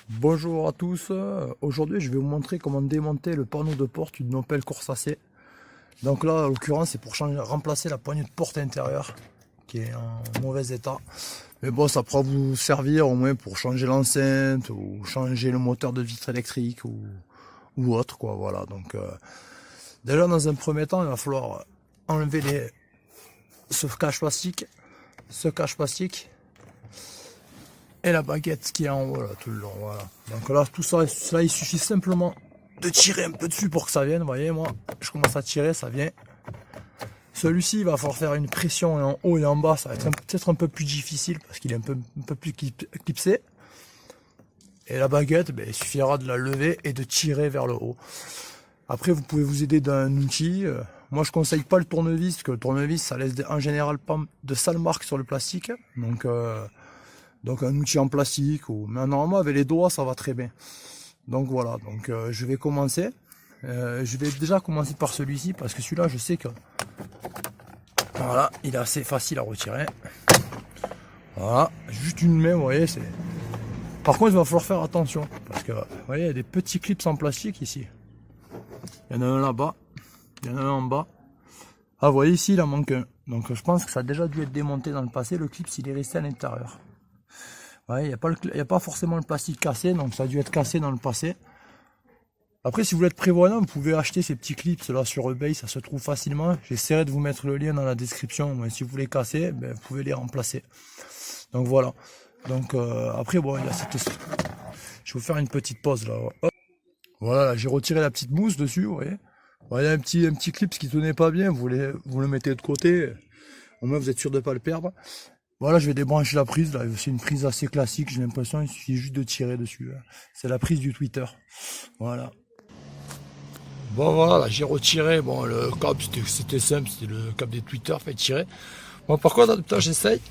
Bonjour à tous, aujourd'hui je vais vous montrer comment démonter le panneau de porte d'une Opel Corsa C. Donc là en l'occurrence c'est pour remplacer la poignée de porte intérieure qui est en mauvais état. Mais bon, ça pourra vous servir au moins pour changer l'enceinte ou changer le moteur de vitre électrique ou autre quoi, voilà. Donc déjà dans un premier temps il va falloir enlever ce cache-plastique et la baguette qui est en haut là tout le long, voilà. Donc là tout ça, cela il suffit simplement de tirer un peu dessus pour que ça vienne. Vous voyez, moi je commence à tirer, ça vient. Celui-ci il va falloir faire une pression en haut et en bas, ça va être peut-être un peu plus difficile parce qu'il est un peu plus clipsé. Et la baguette, ben, il suffira de la lever et de tirer vers le haut. Après vous pouvez vous aider d'un outil. Moi je conseille pas le tournevis, parce que le tournevis ça laisse en général pas de sales marques sur le plastique. Donc un outil en plastique, mais normalement avec les doigts ça va très bien. Donc voilà, donc je vais commencer. Je vais déjà commencer par celui-ci parce que celui-là je sais que voilà, il est assez facile à retirer. Voilà, juste une main, vous voyez, c'est. Par contre il va falloir faire attention parce que vous voyez, il y a des petits clips en plastique ici. Il y en a un là-bas, il y en a un en bas. Ah vous voyez ici il en manque un. Donc je pense que ça a déjà dû être démonté dans le passé, le clip il est resté à l'intérieur. Ouais, il n'y a pas forcément le plastique cassé, donc ça a dû être cassé dans le passé. Après, si vous voulez être prévoyant, vous pouvez acheter ces petits clips là sur eBay, ça se trouve facilement. J'essaierai de vous mettre le lien dans la description. Mais si vous voulez casser, ben, vous pouvez les remplacer. Donc voilà. Donc après, bon, il y a cette. Je vais vous faire une petite pause là. Hop. Voilà, j'ai retiré la petite mousse dessus, vous voyez. Voilà un petit clip qui tenait pas bien, vous le mettez de côté. Au moins, vous êtes sûr de ne pas le perdre. Voilà, je vais débrancher la prise, là, c'est une prise assez classique, j'ai l'impression, il suffit juste de tirer dessus. C'est la prise du Twitter. Voilà. Bon voilà, j'ai retiré, bon le câble c'était simple, c'était le câble des Twitter, fait tirer. Bon par contre, j'essaye.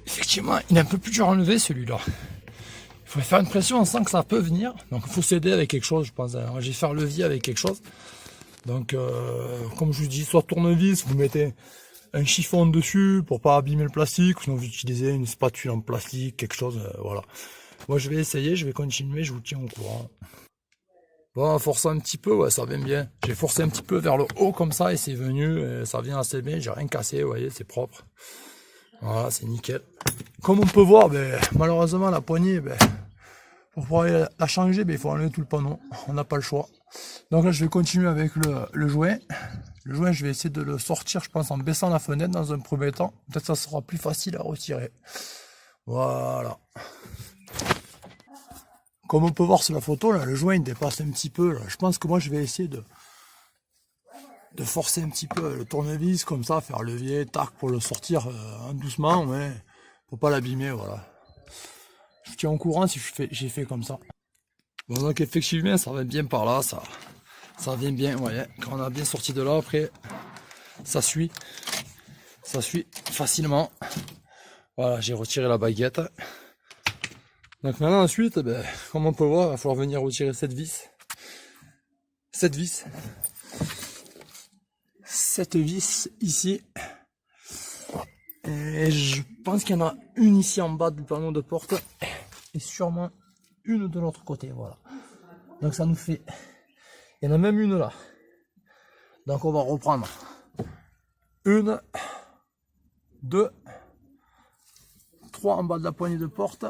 Effectivement, il est un peu plus dur à enlever celui-là. Il faut faire une pression, on sent que ça peut venir. Donc il faut s'aider avec quelque chose, je pense. Alors, je vais faire levier avec quelque chose. Donc comme je vous dis, soit tournevis, vous mettez un chiffon dessus pour pas abîmer le plastique, ou sinon vous utilisez une spatule en plastique, quelque chose, voilà. Moi je vais essayer, je vais continuer, je vous tiens au courant. Bon, en forçant un petit peu, ouais, ça vient bien. J'ai forcé un petit peu vers le haut comme ça et c'est venu, et ça vient assez bien, j'ai rien cassé, vous voyez, c'est propre. Voilà, c'est nickel. Comme on peut voir, ben, malheureusement la poignée, ben, pour pouvoir la changer, ben, il faut enlever tout le panneau, on n'a pas le choix. Donc là je vais continuer avec le joint. Le joint, je vais essayer de le sortir, je pense, en baissant la fenêtre dans un premier temps. Peut-être que ça sera plus facile à retirer. Voilà. Comme on peut voir sur la photo, là, le joint il dépasse un petit peu. Là. Je pense que moi, je vais essayer de forcer un petit peu le tournevis, comme ça, faire levier, tac, pour le sortir doucement, mais pour pas l'abîmer, voilà. Je tiens au courant si j'ai fait comme ça. Bon, donc effectivement, ça va bien par là, ça vient bien, vous voyez. Quand on a bien sorti de là, après, ça suit facilement. Voilà, j'ai retiré la baguette. Donc maintenant ensuite, ben, comme on peut voir, il va falloir venir retirer cette vis ici. Et je pense qu'il y en a une ici en bas du panneau de porte et sûrement une de l'autre côté, voilà. Donc ça nous fait, il y en a même une là. Donc on va reprendre une, deux, trois en bas de la poignée de porte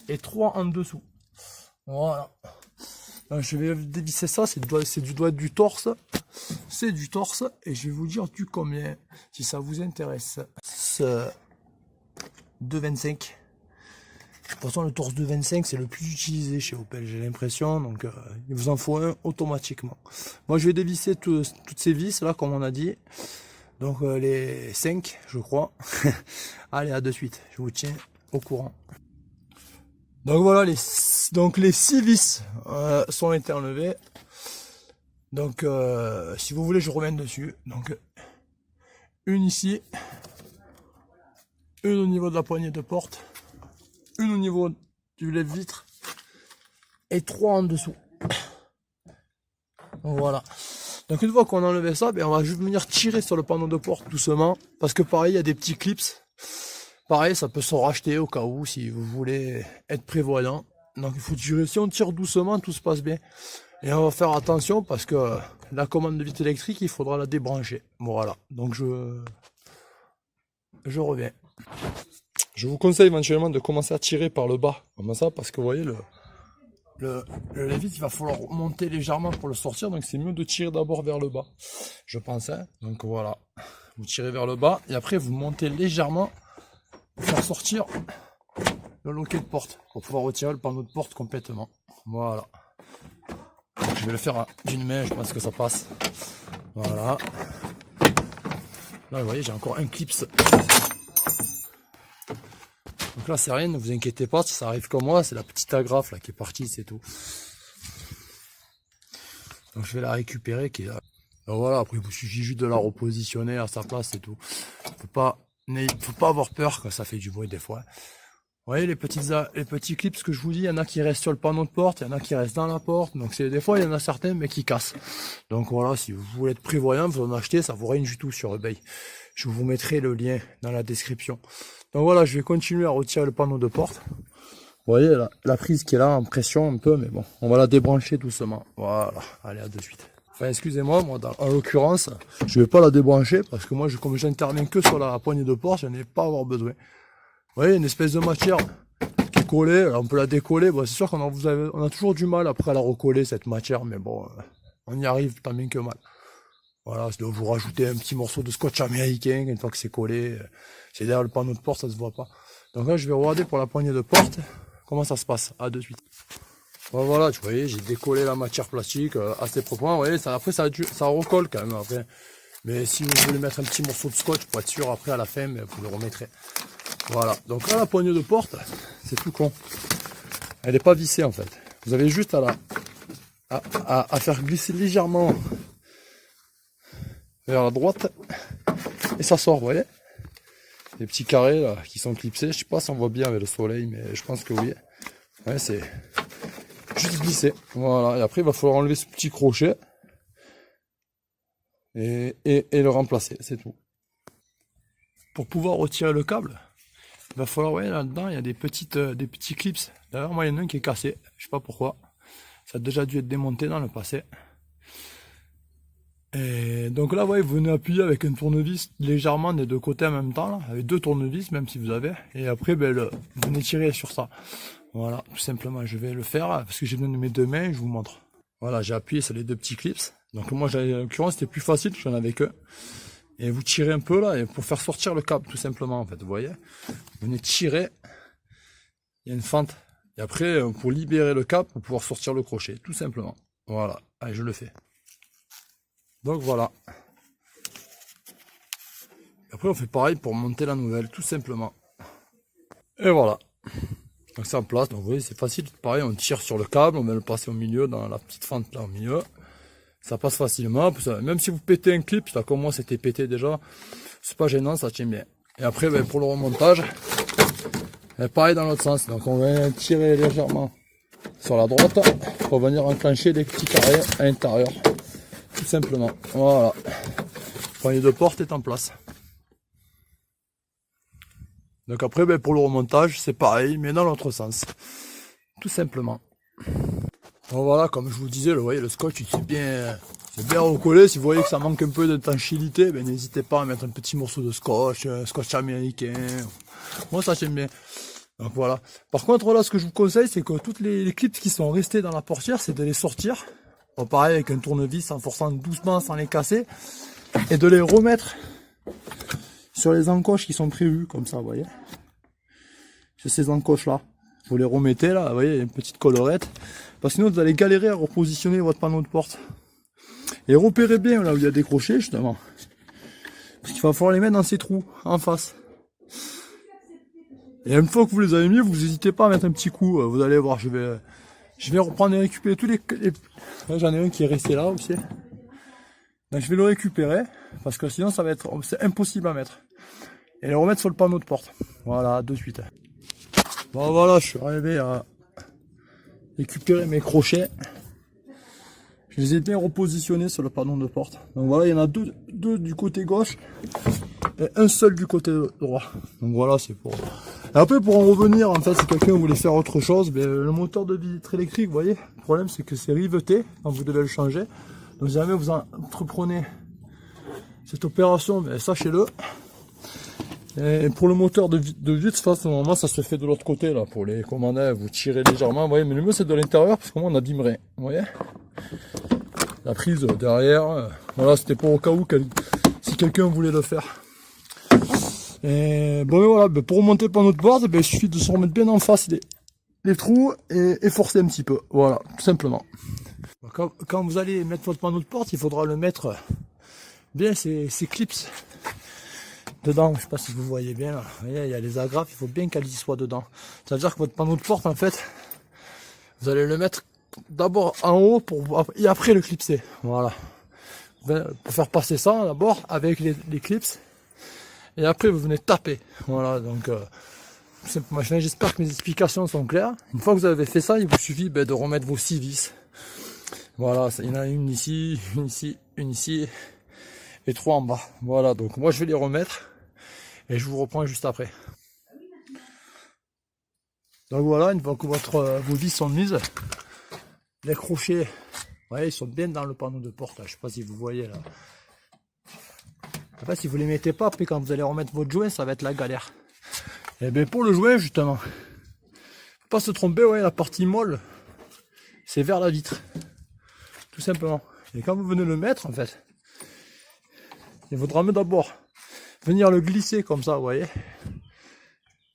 et 3 en dessous. Voilà. Donc je vais dévisser ça, c'est du doigt du torse. C'est du torse et je vais vous dire du combien si ça vous intéresse. C'est 2,25. De toute façon, le torse de 25 c'est le plus utilisé chez Opel, j'ai l'impression. Donc il vous en faut un automatiquement. Moi je vais dévisser toutes ces vis là, comme on a dit. Donc les 5, je crois. Allez, à de suite, je vous tiens au courant. Donc voilà, les 6 vis sont été enlevées. Donc si vous voulez, je reviens dessus. Donc une ici, une au niveau de la poignée de porte, une au niveau du lève-vitre et 3 en dessous. Donc voilà. Donc une fois qu'on a enlevé ça, ben on va juste venir tirer sur le panneau de porte doucement. Parce que pareil, il y a des petits clips. Pareil, ça peut se racheter au cas où, si vous voulez être prévoyant. Donc il faut tirer, si on tire doucement, tout se passe bien. Et on va faire attention parce que la commande de vis électrique, il faudra la débrancher. Voilà, donc je reviens. Je vous conseille éventuellement de commencer à tirer par le bas, comme ça, parce que vous voyez, le vis, il va falloir monter légèrement pour le sortir, donc c'est mieux de tirer d'abord vers le bas, je pense. Hein. Donc voilà, vous tirez vers le bas, et après vous montez légèrement pour faire sortir le loquet de porte, pour pouvoir retirer le panneau de porte complètement. Voilà. Donc, je vais le faire d'une main, je pense que ça passe. Voilà. Là, vous voyez, j'ai encore un clips. Donc là, c'est rien, ne vous inquiétez pas, si ça arrive comme moi, c'est la petite agrafe là qui est partie, c'est tout. Donc je vais la récupérer qui est là. Donc voilà, après il vous suffit juste de la repositionner à sa place, c'est tout. Faut pas avoir peur quand ça fait du bruit des fois. Vous voyez les petits clips que je vous dis, il y en a qui restent sur le panneau de porte, il y en a qui restent dans la porte. Donc des fois il y en a certains mais qui cassent. Donc voilà, si vous voulez être prévoyant, vous en achetez, ça vaut rien du tout sur eBay. Je vous mettrai le lien dans la description. Donc voilà, je vais continuer à retirer le panneau de porte. Vous voyez la prise qui est là en pression un peu, mais bon, on va la débrancher doucement. Voilà, allez, à de suite. Enfin, excusez-moi, moi, en l'occurrence, je vais pas la débrancher parce que moi, comme j'interviens que sur la poignée de porte, je n'ai pas à avoir besoin. Vous voyez, une espèce de matière qui est collée, on peut la décoller. Bon, c'est sûr qu'on a toujours du mal après à la recoller, cette matière, mais bon, on y arrive tant bien que mal. Voilà, c'est de vous rajouter un petit morceau de scotch américain une fois que c'est collé. C'est derrière le panneau de porte, ça se voit pas. Donc là, je vais regarder pour la poignée de porte comment ça se passe. À de suite. Bon, voilà, vous voyez, j'ai décollé la matière plastique assez proprement. Vous voyez, après ça recolle quand même après. Mais si vous voulez mettre un petit morceau de scotch pour être sûr après à la fin, vous le remettrez. Voilà. Donc là, la poignée de porte, c'est tout con. Elle n'est pas vissée en fait. Vous avez juste à faire glisser légèrement vers la droite et ça sort, vous voyez, les petits carrés là qui sont clipsés. Je sais pas si on voit bien avec le soleil, mais je pense que oui. Ouais, c'est juste glisser. Voilà, et après il va falloir enlever ce petit crochet et le remplacer, c'est tout. Pour pouvoir retirer le câble, il va falloir, ouais, là-dedans il y a des petits clips. D'ailleurs moi il y en a un qui est cassé, je sais pas pourquoi. Ça a déjà dû être démonté dans le passé. Et donc là, ouais, vous venez appuyer avec un tournevis légèrement des deux côtés en même temps, là, avec deux tournevis, même si vous avez. Et après, vous venez tirer sur ça. Voilà, tout simplement, je vais le faire, parce que j'ai donné mes deux mains, je vous montre. Voilà, j'ai appuyé sur les deux petits clips. Donc moi, en l'occurrence, c'était plus facile, j'en avais que. Et vous tirez un peu là, et pour faire sortir le câble, tout simplement, en fait, vous voyez. Vous venez tirer, il y a une fente. Et après, pour libérer le câble, pour pouvoir sortir le crochet, tout simplement. Voilà, allez, je le fais. Donc voilà. Après on fait pareil pour monter la nouvelle, tout simplement. Et voilà. Donc c'est en place, donc vous voyez c'est facile, pareil on tire sur le câble, on va le passer au milieu, dans la petite fente là au milieu. Ça passe facilement, même si vous pétez un clip, là comme moi c'était pété déjà, c'est pas gênant, ça tient bien. Et après pour le remontage, pareil dans l'autre sens, donc on va tirer légèrement sur la droite pour venir enclencher des petits carrés à l'intérieur. Tout simplement, voilà. La poignée de porte est en place. Donc après, pour le remontage, c'est pareil, mais dans l'autre sens. Tout simplement. Donc voilà, comme je vous disais, vous voyez, le scotch, c'est bien recollé. Si vous voyez que ça manque un peu d'étanchéité, n'hésitez pas à mettre un petit morceau de scotch, scotch américain. Moi, ça j'aime bien. Donc voilà. Par contre, là, ce que je vous conseille, c'est que toutes les clips qui sont restés dans la portière, c'est de les sortir. Bon, pareil avec un tournevis en forçant doucement sans les casser et de les remettre sur les encoches qui sont prévues comme ça, vous voyez, sur ces encoches là vous les remettez là, vous voyez, il y a une petite collerette parce que sinon vous allez galérer à repositionner votre panneau de porte. Et repérez bien là où il y a des crochets justement, parce qu'il va falloir les mettre dans ces trous en face. Et une fois que vous les avez mis, vous n'hésitez pas à mettre un petit coup, vous allez voir, je vais reprendre et récupérer tous les... Là, j'en ai un qui est resté là aussi. Donc je vais le récupérer, parce que sinon ça va être... C'est impossible à mettre. Et le remettre sur le panneau de porte. Voilà, de suite. Bon voilà, je suis arrivé à récupérer mes crochets. Je les ai bien repositionnés sur le panneau de porte. Donc voilà, il y en a deux du côté gauche et un seul du côté droit. Donc voilà, c'est pour Et après, pour en revenir, en fait, si quelqu'un voulait faire autre chose, ben, le moteur de vitre électrique, vous voyez, le problème c'est que c'est riveté quand vous devez le changer. Donc si jamais vous entreprenez cette opération, ben, sachez-le. Et pour le moteur de vitre, normalement ça se fait de l'autre côté là, pour les commander, vous tirez légèrement, vous voyez, mais le mieux c'est de l'intérieur parce que moi on abîmerait, vous voyez. La prise derrière, voilà, c'était pour au cas où si quelqu'un voulait le faire. Et bon, voilà, ben, pour remonter le panneau de porte, ben, il suffit de se remettre bien en face les trous et forcer un petit peu, voilà, tout simplement. Quand vous allez mettre votre panneau de porte, il faudra le mettre bien ces clips dedans. Je sais pas si vous voyez bien là. Vous voyez, il y a les agrafes, il faut bien qu'elles y soient dedans. Ça veut dire que votre panneau de porte, en fait, vous allez le mettre d'abord en haut et après le clipser. Voilà. Pour faire passer ça d'abord avec les clips. Et après vous venez taper. Voilà, donc j'espère que mes explications sont claires. Une fois que vous avez fait ça, il vous suffit de remettre vos 6 vis. Voilà, il y en a une ici, une ici et 3 en bas. Voilà, donc moi je vais les remettre et je vous reprends juste après. Donc voilà, une fois que vos vis sont mises, les crochets, ouais, ils sont bien dans le panneau de porte. Là. Je sais pas si vous voyez là. En fait, si vous les mettez pas, après quand vous allez remettre votre joint, ça va être la galère. Et bien pour le joint justement, faut pas se tromper, ouais, la partie molle, c'est vers la vitre. Tout simplement. Et quand vous venez le mettre, en fait, il faudra d'abord venir le glisser comme ça, vous voyez,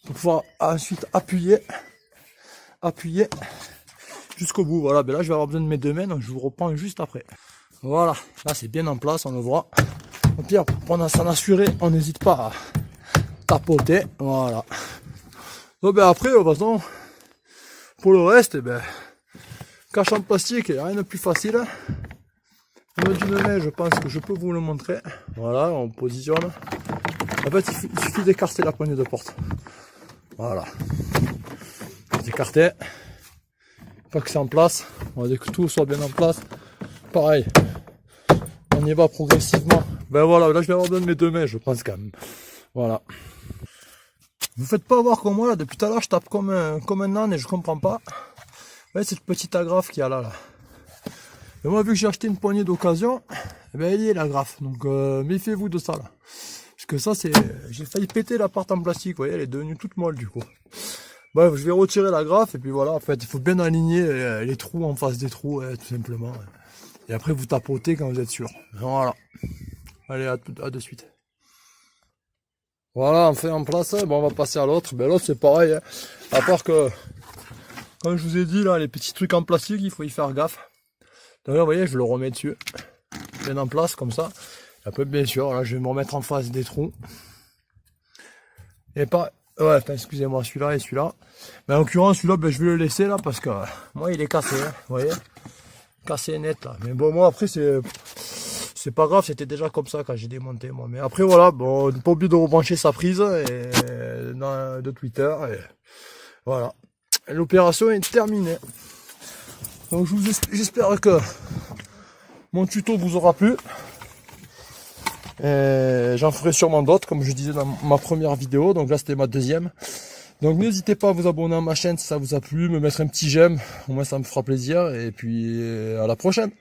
pour pouvoir ensuite appuyer jusqu'au bout. Voilà, ben là je vais avoir besoin de mes 2 mains, donc je vous reprends juste après. Voilà, là c'est bien en place, on le voit. Au pire, pour s'en assurer, on n'hésite pas à tapoter. Voilà. Donc ben après, de toute façon, pour le reste, eh ben, cache en plastique, il n'y a rien de plus facile. Au niveau d'une main, je pense que je peux vous le montrer. Voilà, on positionne. En fait, il suffit d'écarter la poignée de porte. Voilà. Vous écartez. Une fois que c'est en place, on va dire que tout soit bien en place. Pareil, on y va progressivement. Ben voilà, là je vais avoir besoin de mes 2 mains, je pense quand même. Voilà. Vous faites pas voir comme moi là, depuis tout à l'heure je tape comme un âne et je comprends pas. Vous voyez cette petite agrafe qu'il y a là. Et moi vu que j'ai acheté une poignée d'occasion, eh ben, il y est l'agrafe. Donc méfiez-vous de ça là. Parce que ça c'est. J'ai failli péter la porte en plastique, vous voyez, elle est devenue toute molle du coup. Bref, je vais retirer l'agrafe et puis voilà, en fait il faut bien aligner les trous en face des trous, tout simplement. Et après vous tapotez quand vous êtes sûr. Voilà. Allez, à de suite. Voilà, on fait en place, bon on va passer à l'autre. Ben l'autre c'est pareil, hein. À part que, comme je vous ai dit là, les petits trucs en plastique, il faut y faire gaffe. Donc là, vous voyez, je le remets dessus, bien en place comme ça. Et après bien sûr, là je vais me remettre en face des trous. Et pas, ouais, excusez-moi, celui-là et celui-là. Mais en l'occurrence, celui-là, ben, je vais le laisser là parce que moi il est cassé, hein, vous voyez, cassé net là. Mais bon, moi après c'est pas grave, c'était déjà comme ça quand j'ai démonté moi. Mais après voilà, bon, on n'est pas obligé de rebrancher sa prise de Twitter. Et voilà, l'opération est terminée. Donc j'espère que mon tuto vous aura plu. J'en ferai sûrement d'autres, comme je disais dans ma première vidéo. Donc là c'était ma 2e. Donc n'hésitez pas à vous abonner à ma chaîne si ça vous a plu, me mettre un petit j'aime, au moins ça me fera plaisir. Et puis à la prochaine.